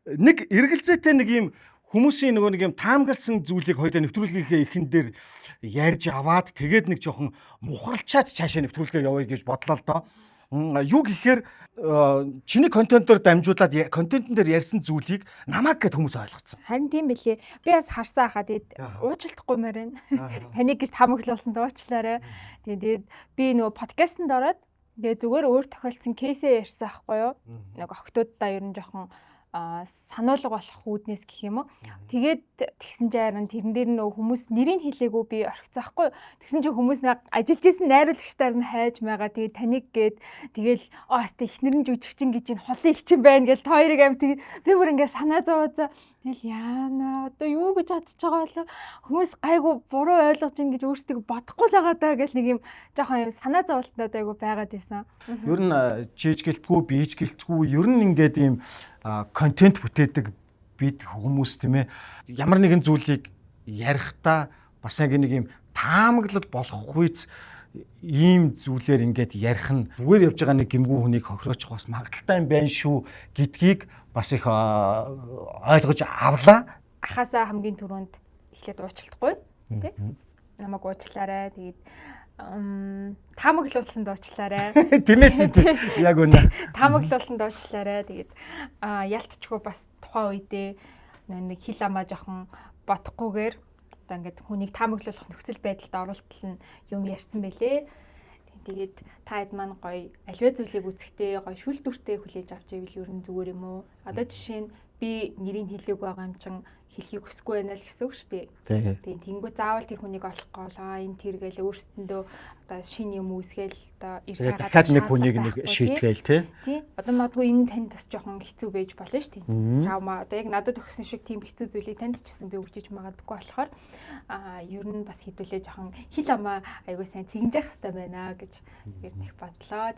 нэг эргэлзээтэй нэг юм хүмүүсийн нөгөө нэг юм таамагласан зүйлийг хоёулаа нэвтрүүлгийнхээ эхэн дээр ярьж аваад тэгээд нэг жоохон мухралчаад цаашаа нэвтрүүлгээ явъя гэж бодлоо л доо. Юу гэхээр чиний контентоор дамжуулаад контентын дээр ярьсан зүйлийг намайг гэд хүмүүс ойлгоцсон. Харин тийм билээ. Би бас харсаа хаа тэгээд уучлалтгүй мээрэн. Таныг гэж таамаглуулсан дуучлаарай. Тэгээд би нөгөө подкастэнд ороод тэгээд зүгээр өөр тохиолдсон кейсээ ярьсан аахгүй юу? Нэг охтуудаа ер нь жоохон сануулга болох үүднээс гэх юм уу. Тэгээд тэгсэн чинь тэрэн дээр нөө хүмүүс нэрийг хэлээгүй би орхицсаахгүй. Тэгсэн чинь хүмүүс ажиллаж исэн найруулагчдаар нь хайж байгаа. Тэгээд таник гээд тэгэл аст ихнэр нь жүжигчин гэж энэ холын их чинь байна гэж хоёрыг аим тэгээд би бүр ингээ санаа зовоозаа. Тэгэл яана одоо юу гэж бодож байгаа болов хүмүүс гайгүй буруу ойлгож ин гэж өөрсдөө бодохгүй л байгаа даа гэл нэг юм жоохон юм санаа зовлтнод айгу байгаад байсан. Ер нь чийж гэлтгүй бийж гэлтгүй ер нь ингээд ийм контент бүтээдэг бид хүмүүс тийм ээ ямар нэгэн зүйлийг ярихдаа бас нэг юм таамаглал болохгүйц ийм зүйлээр ингээд ярих нь зүгээр явж байгаа нэг гимгүү хүнийг хохироочих бас магадaltaй юм байна шүү гэдгийг бас их ойлгож авлаа. Ахаасаа хамгийн түрүүнд эхлээд уучлахгүй тий намайг уучлаарай тэгээд таамаглуулсан дуучлаарай. Тэмээ яг үнэ. Таамаглуулсан дуучлаарай. Тэгээд ялцчихгүй бас тухайн үедээ нэг хил амаа жоохон бодохгүйгээр одоо ингээд хүнийг таамаглуулах нөхцөл байдалд оруултал нь юм ярьсан байлээ. Тэгээд та хэд маань гоё аливаа зүйлийг үзэхдээ гоё шүлтүртэй хүлээж авч ивэл ер нь зүгээр юм уу? Одоо жишээ нь би нэрийг хэлээгүй байгаа юм чин хэлхийг хүсэхгүй байна л гэсэн үг шүү дээ. Тийм тэнгуү заавал тэр хүнийг олохгүй болоо энэ тэр гээл өөрсдөндөө одоо шин юм үүсгээл одоо ирж байгаа дахиад нэг хүнийг нэг шийтгээл тий. Одоо магадгүй энэ танд бас жоохон хэцүү байж болно шүү дээ. Чаамаа одоо яг надад өгсөн шиг тийм хэцүү зүйлийг танд ч гэсэн би өгчиж магадгүй болохоор ер нь бас хэдүүлээ жоохон хил амаа айгуу сайн цэгнэж явах хэрэгтэй байна гэж ер нь их бодлоо.